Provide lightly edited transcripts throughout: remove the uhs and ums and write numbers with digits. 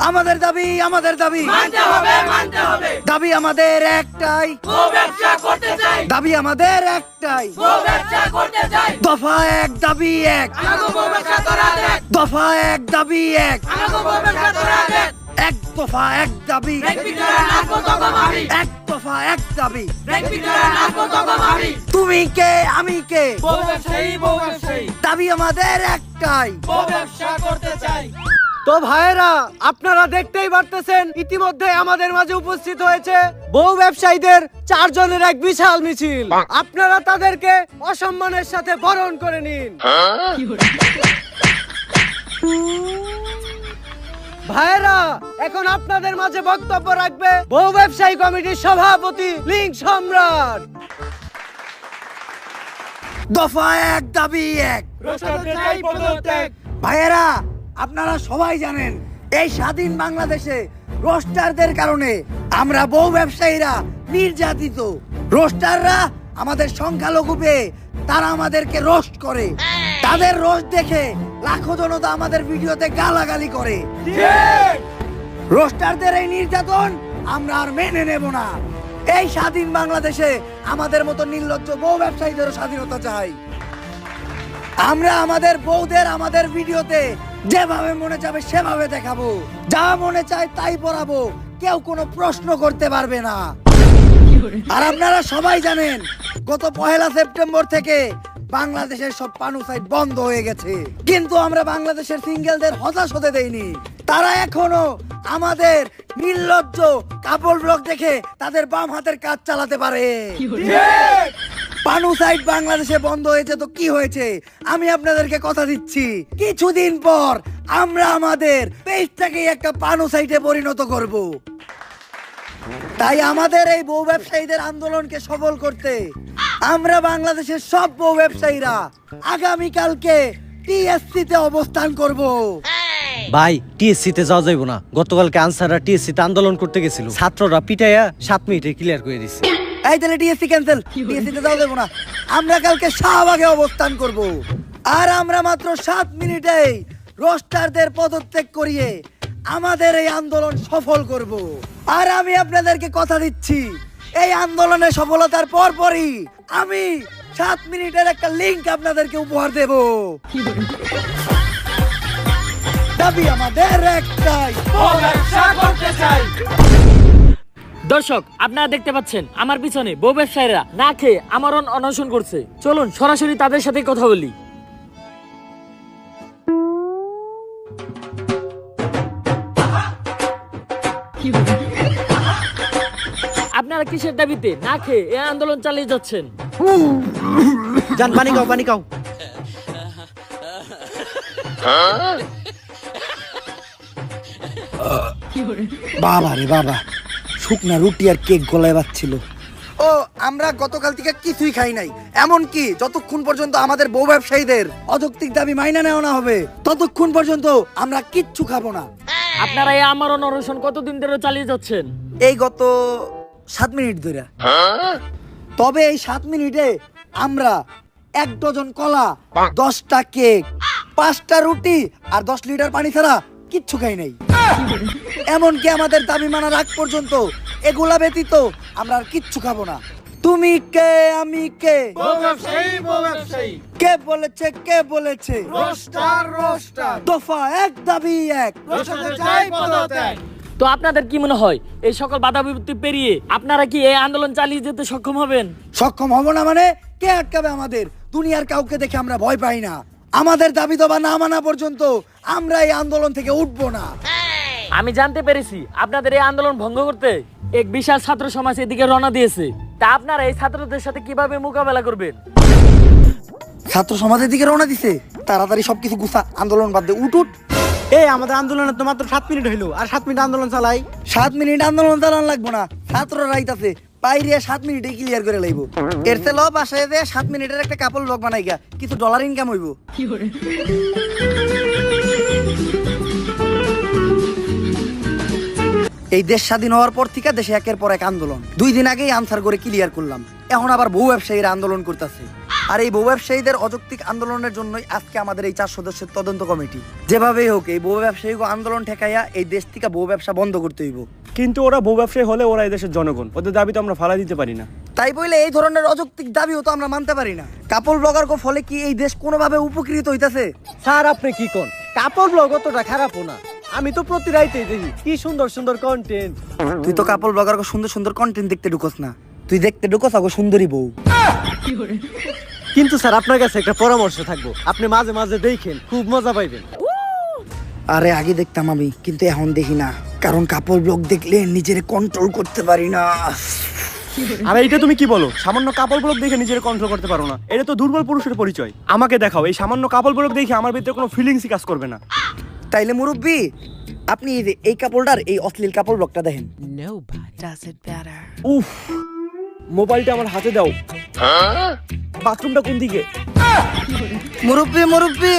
আমাদের দাবি মানতে হবে দাবি আমাদের একটাই, গো ব্যবসা করতে চাই, দাবি আমাদের একটাই, গো ব্যবসা করতে চাই, দফা এক দাবি এক, আমাগো গো ব্যবসা করা দেখ, দফা এক দাবি এক, আমাগো গো ব্যবসা করা দেখ, এক দফা এক দাবি, ব্রেক ভিতরে নাচবো তখন ভাবি, এক দফা এক দাবি। ব্রেক ভিতরে নাচবো তখন ভাবি, তুমি কে আমি কে, গো ব্যবসায়ী দাবি আমাদের একটাই। গো ব্যবসা করতে চাই। তো ভাইয়েরা, আপনারা দেখতেই পারতেছেন ইতিমধ্যে আমাদের মাঝে উপস্থিত হয়েছে বউ ব্যবসায়ীদের 4 জনের এক বিশাল মিছিল। আপনারা তাদেরকে অসম্মানের সাথে বরণ করে নিন। ভাইয়েরা, এখন আপনাদের মাঝে বক্তব্য রাখবে বউ ব্যবসায়ী কমিটির সভাপতি লিঙ্ক সম্রাট। দফা এক দাবি এক। রোস্টারদের চাই পদত্যাগ। ভাইয়েরা, আপনারা সবাই জানেন এই স্বাধীন বাংলাদেশে রোস্টারদের কারণে আমরা বউ ব্যবসায়ীরা নির্যাতিত। রোস্টাররা আমাদের সংখ্যালঘু পেয়ে তারা আমাদেরকে রোস্ট করে। তাদের রোস্ট দেখে লাখো জনতা আমাদের ভিডিওতে গালাগালি করে। রোস্টারদের এই নির্যাতন আমরা আর মেনে নেব না। এই স্বাধীন বাংলাদেশে আমাদের মতো নির্লজ্জ বউ ব্যবসায়ীদেরও স্বাধীনতা চাই। আমরা আমাদের বউদের আমাদের ভিডিওতে যেভাবে মনে যাবে সেভাবে দেখাবো, যা মনে চায় তাই পড়াবো, কেউ কোনো প্রশ্ন করতে পারবে না। আর আপনারা সবাই জানেন গত 1 সেপ্টেম্বর থেকে বাংলাদেশের সব পানু সাইট বন্ধ হয়ে গেছে, কিন্তু আমরা বাংলাদেশের সিঙ্গেলদের হতাশ হতে দেইনি। তারা এখনো আমাদের নির্লজ্জ কাপড় ব্লগ দেখে তাদের বাম হাতের কাজ চালাতে পারে। পানু সাইট বাংলাদেশে বন্ধ হয়েছে তো কি হয়েছে, আমি আপনাদেরকে কথা দিচ্ছি কিছুদিন পর আমরা আমাদের পেজটাকে একটা পানু সাইটে পরিণত করব। তাই আমাদের এই বউ ব্যবসায়ীদের আন্দোলনকে সফল করতে আমরা বাংলাদেশের সব বউ ব্যবসায়ীরা আগামীকালকে টিএসসি তে অবস্থান করব। ভাই, টিএসসি তে যাওয়া যাইব না। গতকালকে আনসাররা টিএসসি তে আন্দোলন করতে গেছিল, ছাত্ররা পিটাইয়া 7 মিনিটে ক্লিয়ার করে দিছে। এই তাহলে টিএসসি ক্যান্সেল, টিএসসি তে যাওয়া যাবে না। আমরা কালকে শাহবাগে অবস্থান করব। আর আমরা মাত্র 7 মিনিটেই রোস্টারদের পদত্যাগ করিয়ে আমাদের এই আন্দোলন সফল করব। আর আমি আপনাদেরকে কথা দিচ্ছি এই আন্দোলনের সফলতার পরপরই আমি 7 মিনিটের একটা লিংক আপনাদেরকে উপহার দেব। দাবি আমাদের একটাই, গো ব্যবসা করতে চাই। দর্শক, আপনারা দেখতে পাচ্ছেন আমার পিছনে বউ ব্যবসায়ীরা না খেয়ে আমরণ অনশন করছে। চলুন সরাসরি তাদের সাথে কথা বলি। আপনারা কিসের দাবিতে না খেয়ে এই আন্দোলন চালিয়ে যাচ্ছেন? জান, পানি খাও, পানি খাও। বাবা রে বাবা, শুকনা রুটি আর কেক গলায় বাজছিল। ও, আমরা গতকাল থেকে কিছুই খাই নাই, এমনকি যতক্ষণ পর্যন্ত আমাদের বউ ব্যবসায়ীদের অযৌক্তিক দাবি মাইনা নেওয়া না হবে ততক্ষণ পর্যন্ত আমরা কিচ্ছু খাবো না। আপনারা এই আমরণ অনশন কতদিন ধরে চালিয়ে যাচ্ছেন? এই গত 7 মিনিট ধরে। তবে এই 7 মিনিটে আমরা 1 ডজন কলা, 10টা কেক, 5টা রুটি আর 10 লিটার পানি ছাড়া কিচ্ছু খাই নাই। এমনকি আমাদের দাবি মানার আগ পর্যন্ত এগুলা ব্যতীত আমরা আর কিচ্ছু খাবো না। তুমি কে আমি কে, গো ব্যবসায়ী, কে বলেছে রোস্টার, দফা এক দাবি এক। রোস্টারদের চাই পদত্যাগ। তো আপনাদের কি মনে হয় এই সকল বাধা বিপত্তি পেরিয়ে আপনারা কি এই আন্দোলন চালিয়ে যেতে সক্ষম হবেন? সক্ষম হব না মানে কে আটকাবে আমাদের? দুনিয়ার কাউকে দেখে আমরা ভয় পাই না। আমাদের দাবি দাবা না মানা পর্যন্ত আমরা এই আন্দোলন থেকে উঠবো না। আমি জানতে পেরেছি আপনাদের এই আন্দোলন ভঙ্গ করতে এক বিশাল ছাত্র সমাজ এদিকে রওনা দিয়েছে। তা আপনারা এই ছাত্রদের সাথে কিভাবে মোকাবেলা করবেন? ছাত্র সমাজের দিকে রওনা দিছে, তাড়াতাড়ি সবকিছু গুছা, আন্দোলন বাদ দে, উঠ। এই আমাদের আন্দোলনের তো মাত্র 7 মিনিট হইলো, আর 7 মিনিট আন্দোলন চালাই। 7 মিনিট আন্দোলন চালান লাগবো না, ছাত্র রাইতাছে বাইরে 7 মিনিটে ক্লিয়ার করে লাইব। এর চেয়ে লব বাসায় যে 7 মিনিটের একটা কাপড় ব্লগ বানাই গা, কিছু ডলার ইনকাম হইব। এই দেশ স্বাধীন হওয়ার পর থেকে দেশে একের পর এক আন্দোলন। 2 দিন আগেই আনসার করে ক্লিয়ার করলাম, এখন আবার বউ ব্যবসায়ীরা আন্দোলন করতেছে। আর এই বউ ব্যবসায়ীদের অযৌক্তিক আন্দোলনের জন্যই আজকে আমাদের এই 4 সদস্যের তদন্ত কমিটি। যেভাবেই হোক এই বউ ব্যবসায়ীকে আন্দোলন ঠেকাইয়া এই দেশ থেকে বউ ব্যবসা বন্ধ করতে হইব। কিন্তু ওরা বউ ব্যবসায়ী হলে ওরা এই দেশের জনগণ, ওদের দাবি তো আমরা ফালা দিতে পারি না। তাই বলে এই ধরনের অযৌক্তিক দাবিও তো আমরা মানতে পারি না। কাপড় ব্লগারকে ফলে কি এই দেশ কোনোভাবে উপকৃত হইতাছে? স্যার আপনি কি কোন? কাপড় ব্লগ অতটা খারাপও না, আমি তো প্রতি রাইতেই দেখি কি সুন্দর সুন্দর কন্টেন্ট। তুই তো কাপড় ব্লগারকে সুন্দর সুন্দর কন্টেন্ট দেখতে ঢুকোস না, তুই দেখতে ঢুকোস আগো সুন্দরী বউ। কিন্তু স্যার আপনার কাছে একটা পরামর্শ থাকবো, আপনি মাঝে মাঝে দেখেন, খুব মজা পাইবেন। আরে আগে দেখতাম আমি, কিন্তু এখন দেখি না, কারণ কাপড় ব্লগ দেখলে নিজের কন্ট্রোল করতে পারি না। আরে এটা তুমি কি বলো? সামান্য কাপড় ব্লগ দেখে নিজের কন্ট্রোল করতে পারো না? এটা তো দুর্বল পুরুষের পরিচয়। আমাকে দেখাও এই সামান্য কাপড় ব্লগ দেখে আমার ভিতরে কোনো ফিলিংসই কাজ করবে না। তাইলে মুরব্বি আপনি এই যে এই কাপড়টার এই অশ্লীল কাপড় ব্লগটা দেখেন। উফ, মোবাইলটা আমার হাতে দাও। বাথরুমটা কোন দিকে? মুরব্বি মুরব্বি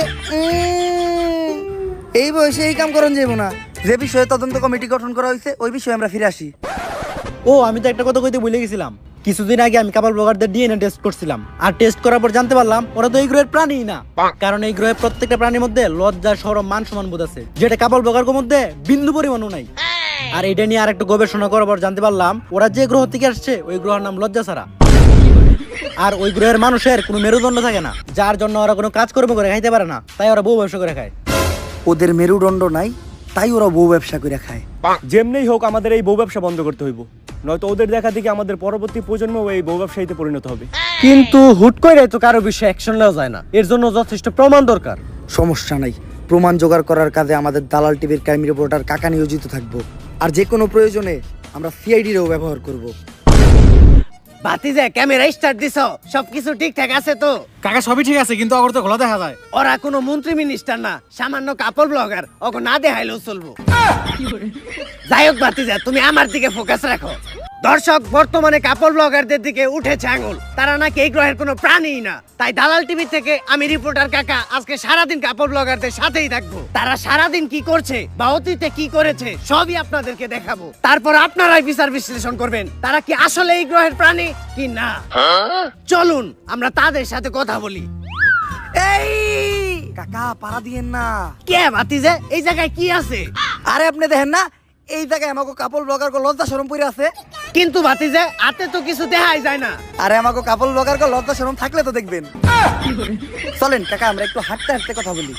এই বয়সে এই কাম করন যাইব না। যে বিষয়ে তদন্ত কমিটি গঠন করা হয়েছে ওই বিষয়ে আমরা ফিরে আসি। ও আমি তো একটা কথা কইতে ভুলে গেছিলাম, কিছুদিন আগে আমি কাপড় ব্লগারদের ডিএনএ টেস্ট করছিলাম, আর টেস্ট করার পর জানতে পারলাম ওরা তো এই গ্রহের প্রাণীই না। কারণ এই গ্রহের প্রত্যেকটা প্রাণীর মধ্যে লজ্জা, শরম, মান সম্মান বোধ আছে, যেটা কাপড় ব্লগারের মধ্যে বিন্দু পরিমাণও নাই। আর এটা নিয়ে আর একটু গবেষণা করার পর জানতে পারলাম ওরা যে গ্রহ থেকে আসছে ওই গ্রহের নাম লজ্জা ছাড়া। আর ওই গ্রহের মানুষের কোনো মেরুদণ্ড থাকে না, যার জন্য ওরা কোনো কাজকর্ম করে খাইতে পারে না, তাই ওরা বউ ব্যবসা করে খায়। ওদের মেরুদণ্ড নাই তাই ওরা বউ ব্যবসা করে খায়। যেমনি হোক আমাদের এই বউ ব্যবসা বন্ধ করতে হইব, নয়তো ওদের দেখা দেখি আমাদের পরবর্তী প্রজন্ম এই বউ ব্যবসায়ীতে পরিণত হবে। কিন্তু হুট করে তো কারো বিষয়ে অ্যাকশন নেওয়া যায় না, এর জন্য যথেষ্ট প্রমাণ দরকার। সমস্যা নাই, প্রমাণ জোগাড় করার কাজে আমাদের দালাল টিভির ক্রাইম রিপোর্টার কাকা নিয়োজিত থাকবো। আর যে কোনো প্রয়োজনে আমরা সিআইডিরও ব্যবহার করব। বাতিজা ক্যামেরা স্টার্ট দিছো, সবকিছু ঠিকঠাক আছে তো? কাকা সবই ঠিক আছে, কিন্তু অগর তো খোলা দেখা যায়। ওরা কোনো মন্ত্রী মিনিস্টার না, সামান্য কাপড় ব্লগার, ওকে না দেখাইলেও চলবো। যাই হোক বাতিজা, তুমি আমার দিকে ফোকাস রাখো। দর্শক বর্তমানে কাপড় ব্লগারদের দিকে উঠেছে আঙুল, তারা নাকি এই গ্রহের কোনো প্রাণীই না। তাই দালাল টিভি থেকে আমি রিপোর্টার কাকা আজকে সারাদিন কাপড় ব্লগারদের সাথেই থাকবো। তারা সারাদিন কি করছে বা অতীতে কি করেছে সবই আপনাদেরকে দেখাবো। তারপর আপনারাই বিচার বিশ্লেষণ করবেন তারা কি আসলে এই গ্রহের প্রাণী কি না। চলুন আমরা তাদের সাথে কথা বলি। এই কাকা পাড়া দিয়েন না। কে বাতিজা, এই জায়গায় কি আছে? আরে আপনি দেখেন না এই জায়গায় আমাকে কাপড় ব্লগার লজ্জা শরম পরে আছে। কিন্তু বাতিজা হাতে তো কিছু দেখাই যায় না। আরে আমাকে কাপড় ব্লগার লজ্জা শরম থাকলে তো দেখবেন। চলেন কাকা আমরা একটু হাঁটতে হাঁটতে কথা বলি।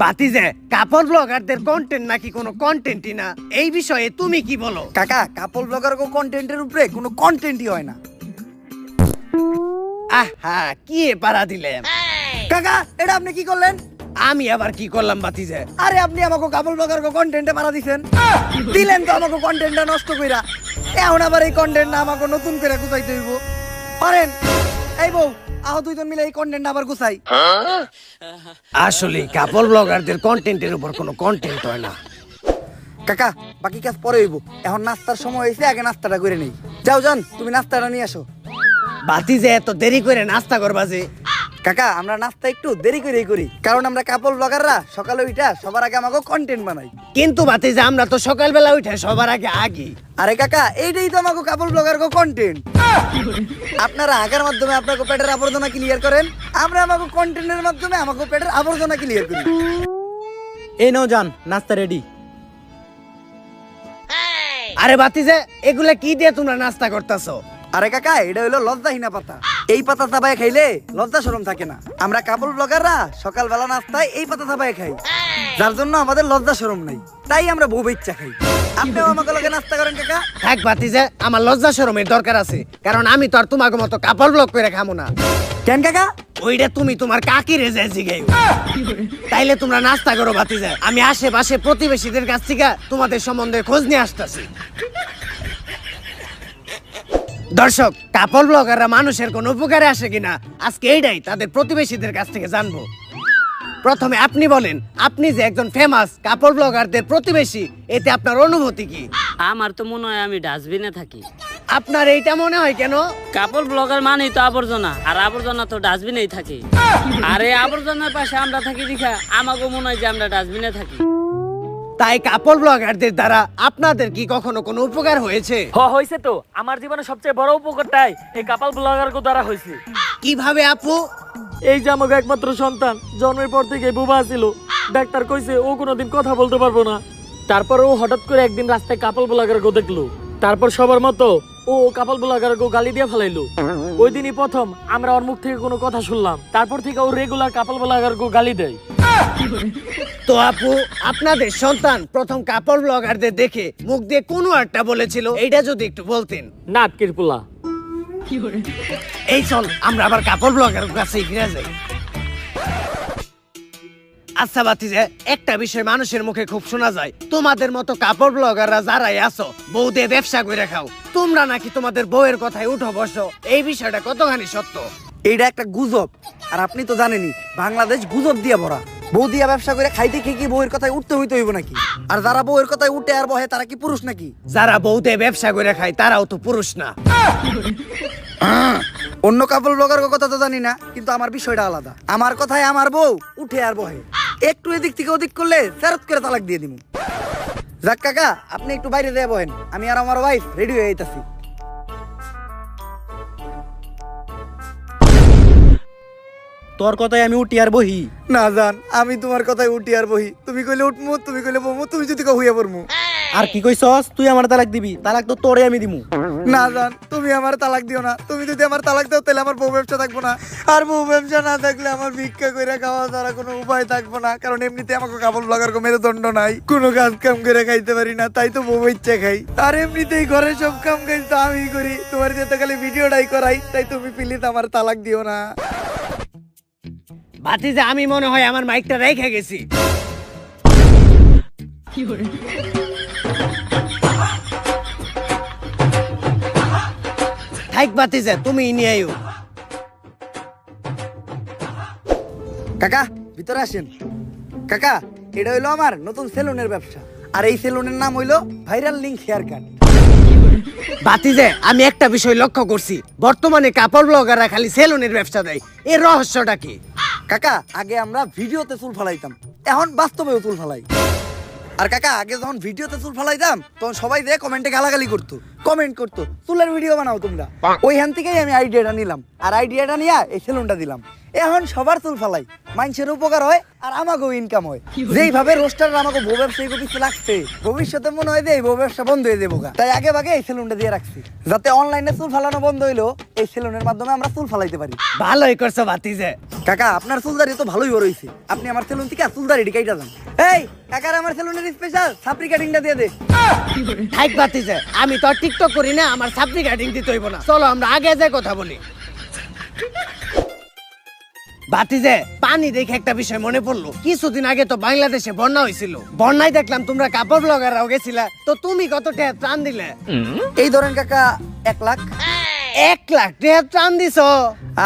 বাতিজা কাপড় ব্লগারদের কন্টেন্ট নাকি কোনো কন্টেন্টই না, এই বিষয়ে তুমি কি বলো? কাকা কাপড় ব্লগার কন্টেন্টের উপরে কোনো কন্টেন্টই হয় না। আহা কি পারা দিলেন কাকা, এটা আপনি কি করলেন? আমি আবার কি করলাম বাতিজা? আরে আপনি আমাকে কাপড় ব্লগার কন্টেন্টে পাড়া দিছেন, দিলেন তো আমাকে কন্টেন্টটা নষ্ট কইরা। এখন আবার এই কন্টেন্টটা আমাকে নতুন করে গুছাইতে হইব। পারেন এই বউ আহ দুইজন মিলে এই কন্টেন্টটা আবার গুছাই। আসলে কাপড় ব্লগারদের কন্টেন্টের উপর কোনো কন্টেন্ট হয় না। কাকা বাকি কাজ পরে হইব, এখন নাস্তার সময় হয়েছে, আগে নাস্তাটা করে নেই। যাও যান তুমি নাস্তাটা নিয়ে আসো। বাতিজা এত দেরি করে নাস্তা করবা যে? কাকা আমরা নাস্তা একটু দেরি করেই করি, কারণ আমরা কাপড় ব্লগাররা সকালে উঠা সবার আগে আমাকে কন্টেন্ট বানাই। কিন্তু বাতিজা আমরা তো সকালবেলা উঠে সবার আগে আগে। আরে কাকা এইটাই তো আমাকে কাপড় ব্লগার কন্টেন্ট। আপনারা আগার মাধ্যমে আপনাকে পেটের আবর্জনা ক্লিয়ার করেন, আমরা আমাকে কন্টেন্টের মাধ্যমে আমাকে পেটের আবর্জনা ক্লিয়ার করি। এই নাও যান, নাস্তা রেডি। আরে বাতিজা এগুলা কি দিয়ে তোমরা নাস্তা করতেছো? আরে কাকা এটা হলো লজ্জাহীনা পাতা, এই পাতা চাবাই খাইলে লজ্জা শরম থাকে না। আমরা কাপড় ব্লগাররা সকালবেলা নাস্তায় এই পাতা চাবাই খাই, যার জন্য আমাদের লজ্জা শরম নাই, তাই আমরা বউ বেচ্চা খাই। আপনিও আমাকে লগে নাস্তা করেন কাকা। থাক বাতিজা, আমার লজ্জা শরমের দরকার আছে, কারণ আমি তো আর তোমাকে মতো কাপড় ব্লগ করে খামো না। কেন কাকা? ওইটা তুমি তোমার কাকি রেজে জিগাই। তাইলে তোমরা নাস্তা করো বাতিজা, আমি আশেপাশে প্রতিবেশীদের কাছ থেকে তোমাদের সম্বন্ধে খোঁজ নিয়ে আসতেছি। দর্শক কাপড় ব্লগাররা মানুষের কোন উপকারে আসে কিনা আজকে এইটাই তাদের প্রতিবেশীদের কাছ থেকে জানবো। প্রথমে আপনি বলেন, আপনি যে একজন ফেমাস কাপড় ব্লগারদের প্রতিবেশী, এতে আপনার অনুভূতি কি? আমার তো মনে হয় আমি ডাস্টবিনে থাকি। আপনার এইটা মনে হয় কেন? কাপড় ব্লগার মানেই তো আবর্জনা, আর আবর্জনা তো ডাস্টবিনেই থাকে। আর এই আবর্জনার পাশে আমরা থাকি দেখা আমাকে মনে হয় যে আমরা ডাস্টবিনে থাকি। তাই কাপড় ব্লগারদের দ্বারা আপনাদের কি কখনো কোনো উপকার হয়েছে? হয়েছে তো। আমার জীবনে সবচেয়ে বড় উপকারটাই এই কাপাল ব্লগার দ্বারা হয়েছে। কিভাবে আপু? এই যে আমাকে একমাত্র সন্তান জন্মের পর থেকে বোবা ছিল, ডাক্তার কইছে ও কোনোদিন কথা বলতে পারবো না। তারপর ও হঠাৎ করে একদিন রাস্তায় কাপাল ব্লগার দেখলো। তারপর সবার মতো ও কাপাল ব্লগার গালি দিয়ে ফেলাইলো। ওই দিনই প্রথম আমরা ওর মুখ থেকে কোনো কথা শুনলাম। তারপর থেকে ও রেগুলার কাপাল ব্লগার গালি দেয়। তো আপু, আপনাদের সন্তান প্রথম কাপড় ব্লগারদের দেখে মুখ দিয়ে কোনো একটা বলেছিল, এইটা যদি একটু বলতেন। নাটকের পোলা। এই চল আমরা আবার কাপড় ব্লগার কাছে ফিরে যাই। আচ্ছা বাতিজা, একটা বিষয় মানুষের মুখে খুব শোনা যায়, তোমাদের মতো কাপড় ব্লগাররা যারাই আছো বউ দিয়ে ব্যবসা করে খাও, তোমরা নাকি তোমাদের বউয়ের কথায় উঠো বসো। এই বিষয়টা কতখানি সত্য? এইটা একটা গুজব। আর আপনি তো জানেনই বাংলাদেশ গুজব দিয়ে ভরা। বউ দিয়া ব্যবসা করে খাইতে খেয়ে কি বউয়ের কথায় উঠতে হইতে হইব নাকি? আর যারা বউয়ের কথায় উঠে আর বহে তারা কি পুরুষ নাকি? যারা বউ দিয়ে ব্যবসা করে খায় তারাও তো পুরুষ না। অন্য কাপল ব্লগার কথা তো জানি না, কিন্তু আমার বিষয়টা আলাদা। আমার কথায় আমার বউ উঠে আর বহে, একটু এদিক থেকে ওদিক করলে ফেরত করে তালাক দিয়ে দিব। যাক কাকা, আপনি একটু বাইরে দিয়ে বহেন, আমি আর আমার ওয়াইফ রেডি হয়ে যাইতাছি। তোর কথায় আমি উঠি আর বহি? না জান, আমি তোমার কথায় উঠি আর বহি। তুমি কইলে উঠমু, তুমি কইলে বমু, তুমি যদি কও হইয়া পড়মু। আর কি কইছস? তুই আমার তালাক দিবি? তালাক তো তোরে আমি দিমু। না জান, তুমি আমার তালাক দিও না। তুমি যদি আমার তালাক দাও তাহলে আমার বউ ব্যবসা থাকবো না। আর বউ ব্যবসা না থাকলে আমার ভিক্ষা কইরা খাওয়া ছাড়া কোনো উপায় থাকবো না। কারণ এমনিতে আমাকে কাপড় ব্লগার মেরুদণ্ড নাই, কোনো কাজ কাম করে খাইতে পারি না, তাই তো বউ ইচ্ছা খাই। আর এমনিতেই ঘরে সব কাম কাজ তো আমি করি, তোমার যেতে খালি ভিডিওটাই করাই। তাই তুমি প্লিজ আমার তালাক দিও না। ভাতিজা, আমি মনে হয় আমার মাইকটা রেখে গেছি। থাক ভাতিজা, তুমি নিয়ে আইও। কাকা ভিতরে আসেন। কাকা, এটা হইলো আমার নতুন সেলুনের ব্যবসা। আর এই সেলুনের নাম হইলো ভাইরাল লিংক হেয়ার কাট। ভাতিজা, আমি একটা বিষয় লক্ষ্য করছি, বর্তমানে কাপড় ব্লগাররা খালি সেলুনের ব্যবসা দেয়, এর রহস্যটা কি? কাকা, আগে আমরা ভিডিওতে চুল ফালাইতাম, এখন বাস্তবেও চুল ফালাই। আর কাকা, আগে যখন ভিডিওতে চুল ফালাইতাম তখন সবাই দিয়ে কমেন্টে গালাগালি করতো, কমেন্ট করতো চুলের ভিডিও বানাও তোমরা। ওইখান থেকেই আমি আইডিয়াটা নিলাম, আর আইডিয়াটা নিয়ে এই সেলুনটা দিলাম। এখন সবার চুল ফালাই, মানুষের উপকার হয় আর আমাকেও ইনকাম হয়। যেইভাবে রোস্টার আমাকে বউ ব্যবসায়ী পিছিয়ে লাগছে, ভবিষ্যতে মনে হয় যে এই বউ ব্যবসা বন্ধ হয়ে যাবো। তাই আগে ভাগে এই সেলুনটা দিয়ে রাখছি, যাতে অনলাইনে চুল ফালানো বন্ধ হইলো এই সেলুনের মাধ্যমে আমরা চুল ফালাইতে পারি। ভালোই করছো ভাতিজা। কাকা, আপনার চুলদারি তো ভালোই বড় হইছে, আপনি আমার সেলুন থেকে চুলদারি কাইটা যান। এই কাকার আমার সেলুনের স্পেশাল সাপরি কাটিংটা দিয়ে দে। থাক ভাতিজা, আমি তো আর টিকটক করি না, আমার সাপড়ি কাটিং দিতে হইব না। চলো আমরা আগে যাই কথা বলি। ভাতিজা, পানি দেখে একটা বিষয় মনে পড়লো, কিছুদিন আগে তো বাংলাদেশে বন্যা হয়েছিল, বন্যায় দেখলাম তোমরা কাপড় ব্লগাররাও গেছিলা, তো তুমি কত টাকা ত্রাণ দিলে? এই ধরেন কাকা 1 লাখ। 1 লাখ টাকা ত্রাণ দিছ?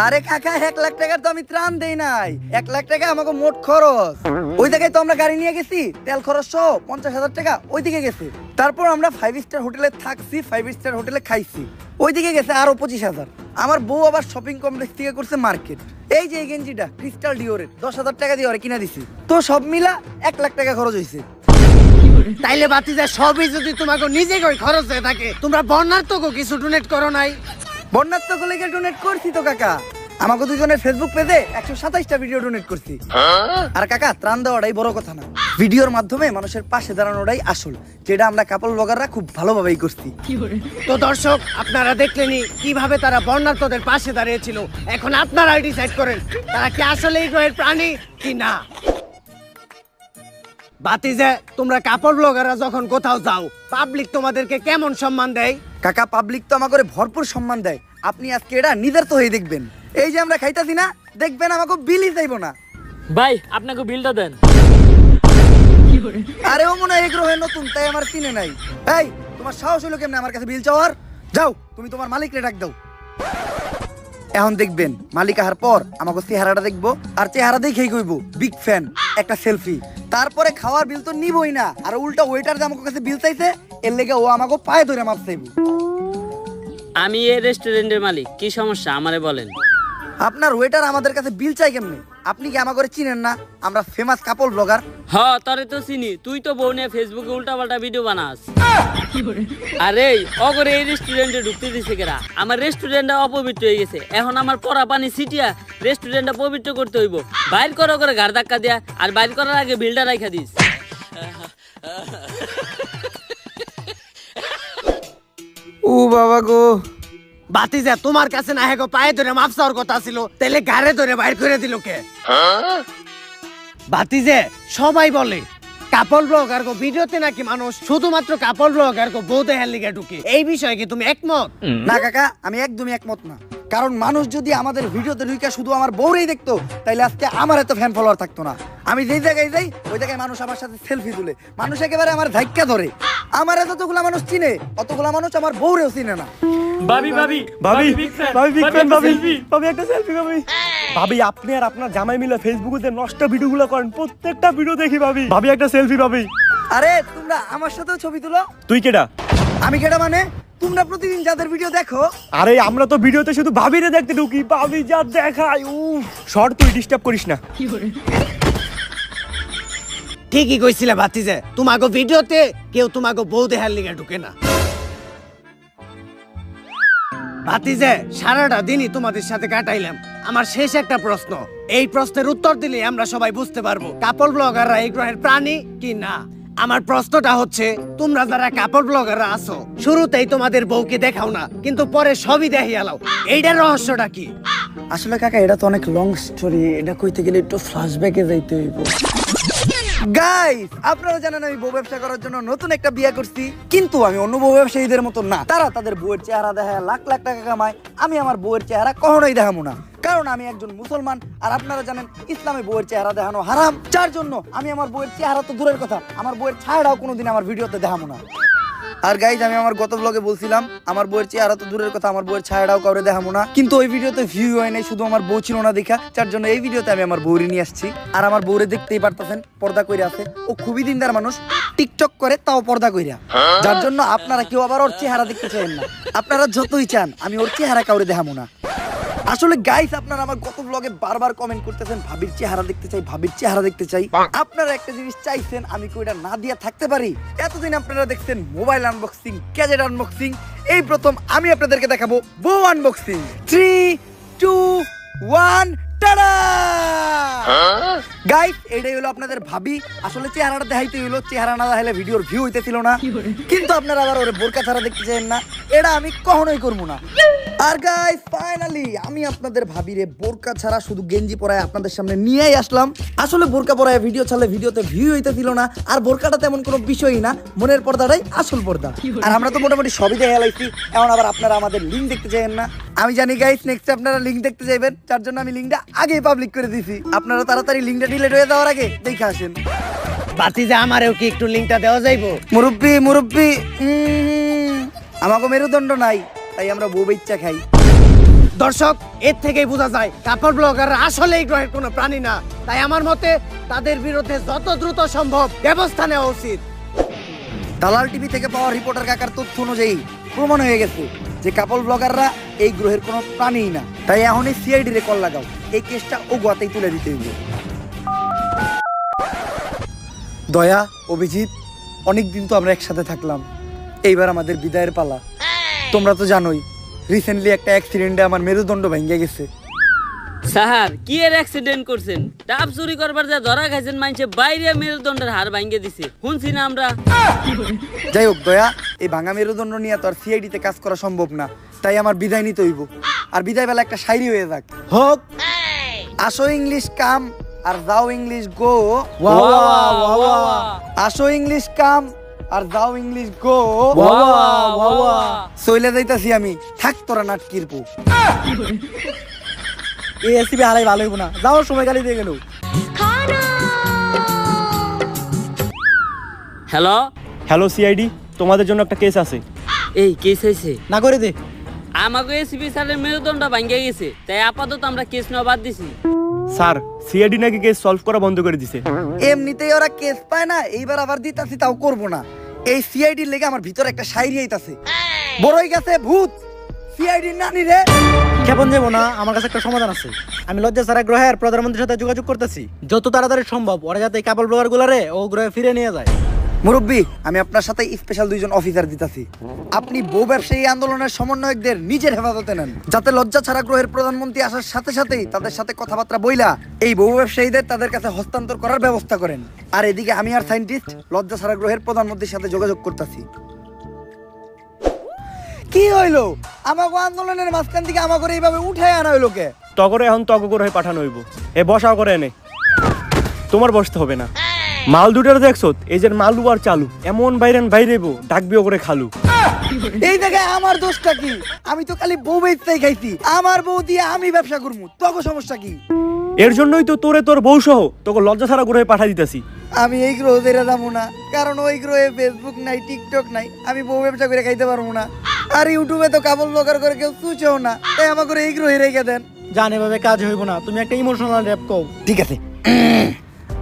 আরে কাকা, 1 লাখ টাকার তো আমি ত্রাণ দেই নাই, 1 লাখ টাকা আমাকে মোট খরচ। ওই জায়গায় তো আমরা গাড়ি নিয়ে গেছি, তেল খরচ সহ 50,000 টাকা ওইদিকে গেছে। তারপর আমরা 5 স্টার হোটেলে থাকছি, 5 স্টার হোটেলে খাইছি, ওইদিকে গেছে আরো 25,000। আমার বউ আবার শপিং কমপ্লেক্স থেকে করছে মার্কেট। এই যে এই গেঞ্জিটা ক্রিস্টাল ডিওরের 10,000 টাকা দিয়ে ওরে কিনা দিছি, তো সব মিলা 1 লাখ টাকা খরচ হয়েছে। তাইলে ভাতিজা, সবই যদি তোমাকে নিজে করে খরচ হয়ে থাকে, তোমরা বন্যার তো কিছু ডোনেট করো নাই? বন্যার তো কলেজে ডোনেট করছি তো কাকা, আমাকে দুজনের ফেসবুক পেজে 127টা ভিডিও ডোনেট করছি। আর কাকা, ত্রাণ দেওয়াটাই বড় কথা না, ভিডিওর মাধ্যমে মানুষের পাশে দাঁড়ানোটাই আসল, যেটা আমরা কাপড় ব্লগাররা খুব ভালোভাবেই করছি। তো দর্শক, আপনারা দেখলেনই কিভাবে তারা বন্যার্তদের পাশে দাঁড়িয়েছিল। এখন আপনারাই ডিসাইড করেন তারা কি আসলে এই গ্রহের প্রাণী কি না। ভাতিজা, তোমরা কাপড় ব্লগাররা যখন কোথাও যাও, পাবলিক তোমাদেরকে কেমন সম্মান দেয়? কাকা, পাবলিক তো আমাকে ভরপুর সম্মান দেয়। আপনি আজকে এটা নিজের তো হয়ে দেখবেন, এই যে আমরা খাইতাছি না, দেখবেন আমাকে বিলই যাইব না। ভাই, আপনাকে বিলটা দেন। আরে ও মনে হয় এই গ্রহে নতুন, তাই আমার চিনে নাই। এই, তোমার সাহস হলো কেমনে আমার কাছে বিল চাওয়ার? যাও, তুমি তোমার মালিকরে ডাক দাও। এখন দেখবেন মালিক আসার পর আমাকে চেহারাটা দেখবো, আর চেহারা দেখেই কইবো বিগ ফ্যান, একটা সেলফি। তারপরে খাওয়ার বিল তো নিবই না, আর উল্টা ওয়েটার যে আমার কাছে বিল চাইছে, এর লেগে ও আমাকে পায়ে ধরে মাপ চাইবো। আমি এই রেস্টুরেন্টের মালিক, কি সমস্যা আমারে বলেন। আপনার ওয়েটার আমাদের কাছে বিল চাই কেমনে? আপনি কি আমাকে চিনেন না? আমরা ফেমাস কাপল ব্লগার। হ তোরে তো চিনি, তুই তো বউ নিয়ে ফেসবুকে উল্টাপাল্টা ভিডিও বানাস। আরে অগরে এই রেস্টুরেন্টে ঢুকতে দিছে কেরা? আমার রেস্টুরেন্টটা অপবিত্র হয়ে গেছে, এখন আমার পরা পানি ছিটিয়া রেস্টুরেন্টটা পবিত্র করতে হইব। বাইর করো করে ঘাড় ধাক্কা দিয়া, আর বাইর করার আগে বিলটা রাখা দিস। ও বাবা গো, বাতিজা তোমার কাছে না হেগো পায়ে ধরে মাপ চাওয়ার কথা ছিল, তাহলে গাড়ে ধরে বাইর করে দিল কে? বাতিজে সবাই বলে কাপল ব্লগার গো ভিডিওতে নাকি মানুষ শুধুমাত্র কাপল ব্লগার গো বউ দেখার লিগে ঢুকে, এই বিষয়ে কি তুমি একমত? না কাকা, আমি একদমই একমত না। কারণ মানুষ যদি আমাদের ভিডিওতে ঢুকে শুধু আমার বউরেই দেখতো, তাইলে আজকে আমার এত ফ্যান ফলোয়ার থাকতো না। আমি যেই জায়গায় যাই ওই জায়গায় মানুষ আমার সাথে সেলফি তুলে, মানুষ একেবারে আমার ধাক্কা ধরে। আমার যতগুলা মানুষ চিনে অতগুলা মানুষ আমার বউরেও চিনে না। ভাবি ভাবি ভাবি big fan, ভাবি বিগ ফ্যান ভাবি selfie। ভাবি একটা সেলফি ভাবি। ভাবি আপনি আর আপনার জামাই মিলে ফেসবুকে নষ্ট ভিডিওগুলো করেন, প্রত্যেকটা ভিডিও দেখি ভাবি। ভাবি একটা সেলফি ভাবি। আরে তোমরা আমার সাথেও ছবি তুলো। তুই কেডা? আমি কেডা মানে? তোমরা প্রতিদিন যাদের ভিডিও দেখো। আরে আমরা তো ভিডিওতে শুধু ভাবিরে দেখতে ঢুকি, ভাবি যা দেখায় শর্ট, তুই ডিস্টার্ব করিস না। ঠিকই কইছিলে বাতিজে, তোমাগো ভিডিওতে কেউ তোমাগো বউ দেখার লিগে ঢুকে না। বাতিজে সারাটা দিনই তোমাদের সাথে কাটাইলাম, আমার শেষ একটা প্রশ্ন, এই প্রশ্নের উত্তর দিলে আমরা সবাই বুঝতে পারবো কাপল ব্লগাররা এই গ্রহের প্রাণী কি না। আমার প্রশ্নটা হচ্ছে, তোমরা যারা কাপল ব্লগাররা আছো, শুরুতেই তোমাদের বউকে দেখাও না, কিন্তু পরে সবই দেখিয়ে আলাও, এইটার রহস্যটা কি? আসলে কাকা এটা তো অনেক লং স্টোরি, এটা কইতে গেলে একটু ফ্ল্যাশব্যাকে যাইতে হইব। গাইস, আপনারা জানেন আমি বউ ব্যবসা করার জন্য নতুন একটা বিয়ে করছি, কিন্তু আমি অন্য বউ ব্যবসায়ীদের মতো না। তারা তাদের বউয়ের চেহারা দেখায় লাখ লাখ টাকা কামায়, আমি আমার বউয়ের চেহারা কখনোই দেখাবো না। কারণ আমি একজন মুসলমান, আর আপনারা জানেন ইসলামে বউয়ের চেহারা দেখানো হারাম। যার জন্য আমি আমার বউয়ের চেহারা তো দূরের কথা, আমার বউয়ের ছায়াটাও কোনোদিন আমার ভিডিওতে দেখাবো না। আর গাইজ, আমি আমার গত ব্লগে বলছিলাম আমার বউয়ের চেহারা তো দূরের কথা, আমার বউয়ের ছায়াটাও কাউরে দেখাবো না। কিন্তু ওই ভিডিওতে ভিউ হয় নাই, শুধু আমার বউ ছিল না দেখা। যার জন্য এই ভিডিওতে আমি আমার বউরে নিয়ে আসছি। আর আমার বউরে দেখতেই পারতেছেন, পর্দা কইরা আছে। ও খুবই দিনদার মানুষ, টিকটক করে, তাও পর্দা কইরা। যার জন্য আপনারা কেউ আবার ওর চেহারা দেখতে চান না। আপনারা যতই চান আমি ওর চেহারা কাউরে দেখাবো না। আসলে গাইস, আপনারা আমার গত ব্লগে বারবার কমেন্ট করতেছেন ভাবির চেহারা দেখতে চাই, ভাবির চেহারা দেখতে চাই। আপনারা একটা জিনিস চাইছেন, আমি কি ওটা না দিয়ে থাকতে পারি? এতদিন আপনারা দেখছেন মোবাইল আনবক্সিং, গ্যাজেট আনবক্সিং, এই প্রথম আমি আপনাদেরকে দেখাবো বউ আনবক্সিং। 3, 2, 1 টাডা! গাইস, এটাই হলো আপনাদের ভাবি। আসলে চেহারাটা দেখাইতে হইলো, চেহারা না দেখাইলে ভিডিওর ভিউ হইতেছিল না। কিন্তু আপনারা আবার ওরে বোরকা ছাড়া দেখতে চান না, এটা আমি কখনোই করবো না। আর গাইস, ফাইনালি আমি আপনাদের ভাবিরে বোরকা ছাড়া শুধু গেঞ্জি পরায় আপনাদের সামনে নিয়েই আসলাম। আসলে বোরকা পরায় ভিডিও ছাড়লে ভিডিওতে ভিউ হইতেছিল না, আর বোরকাটা তেমন কোনো বিষয়ই না, মনের পর্দাটাই আসল পর্দা। আর আমরা তো মোটামুটি সবই দেখে লাইছি, এখন আবার আপনারা আমাদের লিঙ্ক দেখতে চাইেন না। আমি জানি গাইস, নেক্সট আপনারা লিঙ্ক দেখতে চাইবেন, যার জন্য আমি লিঙ্কটা আগেই পাবলিক করে দিছি। আপনারা তাড়াতাড়ি লিঙ্কটা ডিলিট হয়ে যাওয়ার আগে দেখে আসেন। বাতিজে আমারেও কি একটু লিংকটা দেওয়া যাইবো? মুরব্বি মুরব্বি, আমাকে মেরুদণ্ড নাই, তাই আমরা বউ বাচ্চা খাই। দর্শক, এর থেকেই বোঝা যায় কাপল ব্লগাররা আসলে এই গ্রহের কোনো প্রাণী না। তাই আমার মতে তাদের বিরুদ্ধে যত দ্রুত সম্ভব ব্যবস্থা নেওয়া উচিত। দালাল টিভি থেকে পাওয়া রিপোর্টার কাকার তথ্য অনুযায়ী প্রমাণ হয়ে গেছে যে কাপল ব্লগাররা এই গ্রহের কোনো প্রাণীই না। তাই এখনই সিআইডি রে কল লাগাও, এই কেসটা ও গোয়াতেই তুলে দিতে হইবে। দয়া, অভিজিৎ, অনেকদিন তো আমরা একসাথে থাকলাম, এইবার আমাদের বিদায়ের পালা। তোমরা তো জানোই রিসেন্টলি একটা অ্যাক্সিডেন্টে আমার মেরুদণ্ড ভেঙে গেছে। স্যার কি এর অ্যাক্সিডেন্ট করছেন? ডাব চুরি করবার যা ধরা খাইছেন, মাইনছে বাইরে মেরুদণ্ডের হাড় ভাঙিয়ে দিছে, শুনছি না আমরা। যাই হোক দয়া, এই ভাঙা মেরুদণ্ড নিয়ে তো আর সিআইডিতে কাজ করা সম্ভব না, তাই আমার বিদায় নিতে হইব। আর বিদায় বেলা একটা শায়রি হয়ে যাক। হোক। আসো ইংলিশ কাম আর যাও ইংলিশ গো, আসো ইংলিশ কাম আর যাও ইংলিশ গো, চইলে যাইতাছি আমি, থাক তোরা নাটকির পো। এই এসিবি হারাই ভালো হইব না, যাওয়ার সময় গালি দিয়ে গেল। হ্যালো হ্যালো সিআইডি, তোমাদের জন্য একটা কেস আছে। এই কেস হয়েছে? না করে দে। আমাকে এসপি স্যারের মেরুদণ্ড ভাঙিয়ে গেছে, তাই আপাতত আমরা কেস নেওয়া বাদ দিছি। স্যার, সিআইডি নাকি কেস সলভ করা বন্ধ করে দিছে। এমনিতেই ওরা কেস পায় না, এইবার আবার দিতাছি, তাও করবো না। এই সিআইডির লেগে আমার ভিতরে একটা শায়রি আইতাছে, বড়ই গেছে ভূত সিআইডির নানি রে। ক্ষেপণ যাবো না, আমার কাছে একটা সমাধান আছে। আমি লজ্জা ছাড়া গ্রহের প্রধানমন্ত্রীর সাথে যোগাযোগ করতেছি, যত তাড়াতাড়ি সম্ভব ওরা যাতে এই কাপল ব্লগার গুলারে ও গ্রহে ফিরে নিয়ে যায়। মুরব্বী, আমি আপনার সাথে স্পেশাল 2 জন অফিসার দিতাছি। আপনি বউ ব্যবসায়ী আন্দোলনের সমন্বয়কদের নিজের হেফাজতে নেন, যাতে লজ্জা ছাড়া গ্রহের প্রধানমন্ত্রী আসার সাথে সাথেই তাদের সাথে কথাবার্তা বইলা এই বউ ব্যবসায়ীদের তাদের কাছে হস্তান্তর করার ব্যবস্থা করেন। আর এদিকে আমি আর সায়েন্টিস্ট লজ্জা ছাড়া গ্রহের প্রধানমন্ত্রীর সাথে যোগাযোগ করতেছি। কি হইলো? আমাকে আন্দোলনের মাঝখান থেকে আমাকে এইভাবে উঠায় আনা হইলো কে? তগরে এখন তগ গ্রহে পাঠানো হইব। এ বসাও করে এনে, তোমার বসতে হবে না। মাল দুটার দেখছো, এই যে মালু আর চালু এমন বাইরেবো ডাকবিও করে খালু। এই জায়গায় আমার দোষটা কি? আমি তো খালি বউ বেচতেই খাইছি, আমার বউ দিয়ে আমি ব্যবসা করবো, তখন সমস্যা কি? এর জন্যই তো তোরে তোর বউ সহ তোকে লজ্জা ছাড়া গ্রহে পাঠাই দিতেছি। আমি এই গ্রহ ছেড়ে যাবো না, কারণ ওই গ্রহে ফেসবুক নাই, টিকটক নাই, আমি বউ ব্যবসা করে খাইতে পারবো না। আর ইউটিউবে তো কাপল ব্লগার করে কেউ চুচেও না, তাই আমাকে এই গ্রহে রেখে দেন। জান এভাবে কাজ হইব না, তুমি একটা ইমোশনাল র্যাপ কও। ঠিক আছে,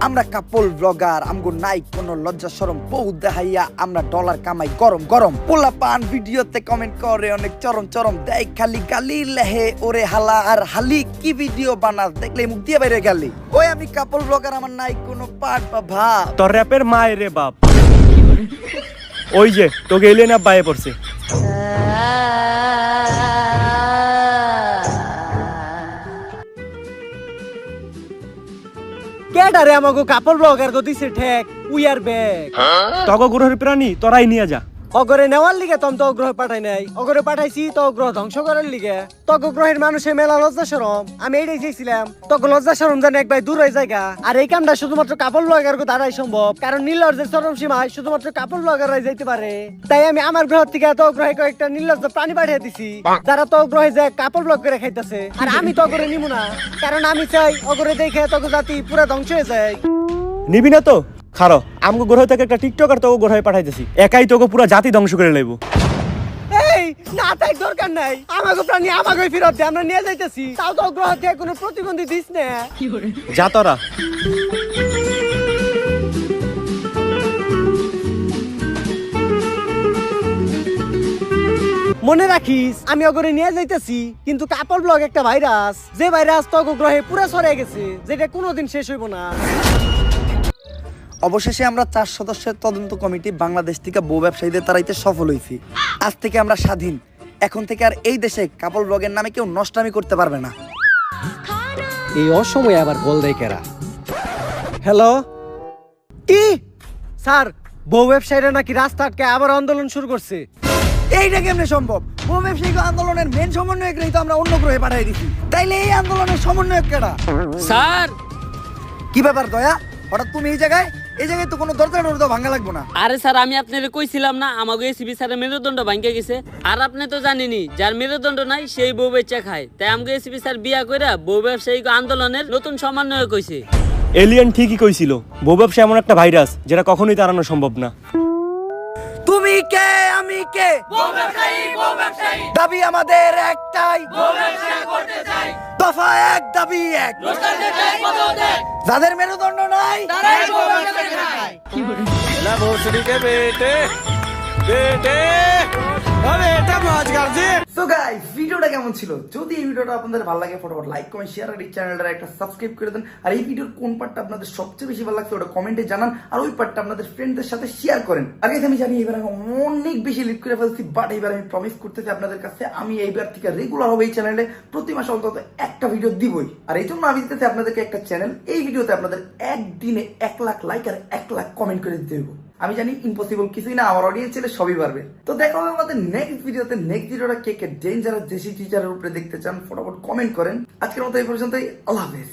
আমরা কাপল ব্লগার, আমগো নাই কোনো লজ্জা শরম, বউ দেখাইয়া আমরা ডলার কামাই গরম গরম। পোলা পান ভিডিওতে কমেন্ট করে অনেক চরম চরম, দেয় খালি গালি লেহে ওরে হালা আর হালি, কি ভিডিও বানাস দেখলে মুখ দিয়ে বাইরে গালি। ওই আমি কাপল ব্লগার, আমার নাই কোনো পাট বা ভাব। তোর র্যাপের মায়ের রে বাপ, ওই যে তোকে এলিয়েন আপ বাইরে পড়ছে। কেডারে আমাকে কাপল ব্লগার গো দিছে ঠেক, উই আর ব্যাক। তগ গ্রহের প্রাণী তোরাই নিয়ে যা। অগরে নেওয়ার লিগে তম তো গ্রহ পাঠাই নাই, অগরে পাঠাইছি তো গ্রহ ধ্বংস করার লিগে। তক গ্রহের মানুষের মেলা লজ্জা শরম, আমি এইটাই চাইছিলাম তক লজ্জা শরম যেন একবার দূর হয়ে জায়গা। আর এই কামটা শুধুমাত্র কাপল ব্লগার গো দ্বারাই সম্ভব, কারণ নীলজ্জের চরম সীমায় শুধুমাত্র কাপল ব্লগাররাই যাইতে পারে। তাই আমি আমার গ্রহ থেকে তো গ্রহে কয়েকটা নীলজ্জ প্রাণী পাঠিয়ে দিছি, যারা তো গ্রহে যায় কাপল ব্লগ করে খাইতেছে। আর আমি তো অগরে নিব না, কারণ আমি চাই অগরে দেখে তক জাতি পুরো ধ্বংস হয়ে যায়। নিবি না তো খারো, আমগো গ্রহ থেকে একটা টিকটক আর তোকে গ্রহে পাঠাইতেছি, একাই তোকে পুরো জাতি ধ্বংস করে লইব। এই না, তাই দরকার নাই, আমাকে প্রাণী আমাকে ফেরত দে, আমরা নিয়ে যাইতেছি। তাও তো গ্রহ থেকে কোনো প্রতিবন্ধী দিস না। যা তোরা। মনে রাখিস আমি অগরে নিয়ে যাইতেছি, কিন্তু কাপল ব্লগ একটা ভাইরাস, যে ভাইরাস তো গ্রহে পুরো ছড়িয়ে গেছে, যেটা কোনোদিন শেষ হইব না। অবশেষে আমরা 4 সদস্যের তদন্ত কমিটি বাংলাদেশ থেকে বউ ব্যবসায়ীদের তাড়াইতে সফল হয়েছি। আজ থেকে আমরা স্বাধীন, এখন থেকে আর এই দেশে কাপল ব্লগের নামে কেউ নষ্টামি করতে পারবে না। এই অসময়ে আবার কল দেয় কেরা? হ্যালো, কি স্যার, বউ ব্যবসায়ীরা নাকি রাস্তা আটকে আবার আন্দোলন শুরু করছে। এইটা কেমনে সম্ভব? বউ ব্যবসায়ী আন্দোলনের মেন সমন্বয়করাই তো আমরা অন্য গ্রহে পাঠিয়ে দিছি, তাইলে এই আন্দোলনের সমন্বয়ক কেডা? স্যার, কি ব্যাপার দয়া, হঠাৎ তুমি এই জায়গায় তো কোনো দরজা টরজা ভাঙা লাগবো না। আরে স্যার, আমি আপনারে কইছিলাম না আমাকে এসিবি স্যারের মেরুদণ্ড ভাঙ্গে গেছে। আর আপনি তো জানেনই, যার মেরুদণ্ড নাই সেই বউ বেচা খায়। তাই আমাকে এসিবি স্যার বিয়া কইরা বউ ব্যবসায়ী আন্দোলনের নতুন সমন্বয়ক হইছে। এলিয়েন ঠিকই কইছিল, বউ ব্যবসা এমন একটা ভাইরাস যেটা কখনোই তাড়ানো সম্ভব না। তুমি কে, আমি কে, দাবি আমাদের একটাই, দফা এক, দাবি এক। যাদের মেরুদণ্ড নাই So guys, ভিডিওটা কেমন ছিল? যদি এই ভিডিওটা আপনাদের ভালো লাগে ফটোফট লাইক কমেন্ট শেয়ার আর এই চ্যানেলটা একটা সাবস্ক্রাইব করে দেন। আর এই ভিডিওর কোন পার্টটা আপনাদের সবচেয়ে বেশি ভালো লাগছে ওটা কমেন্টে জানান, আর ওই পার্টটা আপনাদের ফ্রেন্ডদের সাথে শেয়ার করেন। আগে আমি জানি এবার আমি অনেক বেশি লিপ করে ফেলছি, বাট এইবার আমি প্রমিস করতেছি আপনাদের কাছে আমি এইবার থেকে রেগুলার হবে এই চ্যানেলে প্রতি মাসে অন্তত একটা ভিডিও দিবই। আর এই জন্য আমি দিতেছি আপনাদেরকে একটা চ্যানেল, এই ভিডিওতে আপনাদের একদিনে 1 লাখ লাইক আর 1 লাখ কমেন্ট করে দিতে হবে। আমি জানি ইম্পসিবল কিছুই না, আমার অডিয়েন্স ছেলে সবই পারবে। তো দেখা হবে আমাদের নেক্সট ভিডিওতে। নেক্সট ভিডিওটা কে কে ডেঞ্জারাস দেশি টিচারের উপরে দেখতে চান ফটাফট কমেন্ট করেন। আজকের মতো এই পর্যন্তই, আল্লাহ হাফেজ।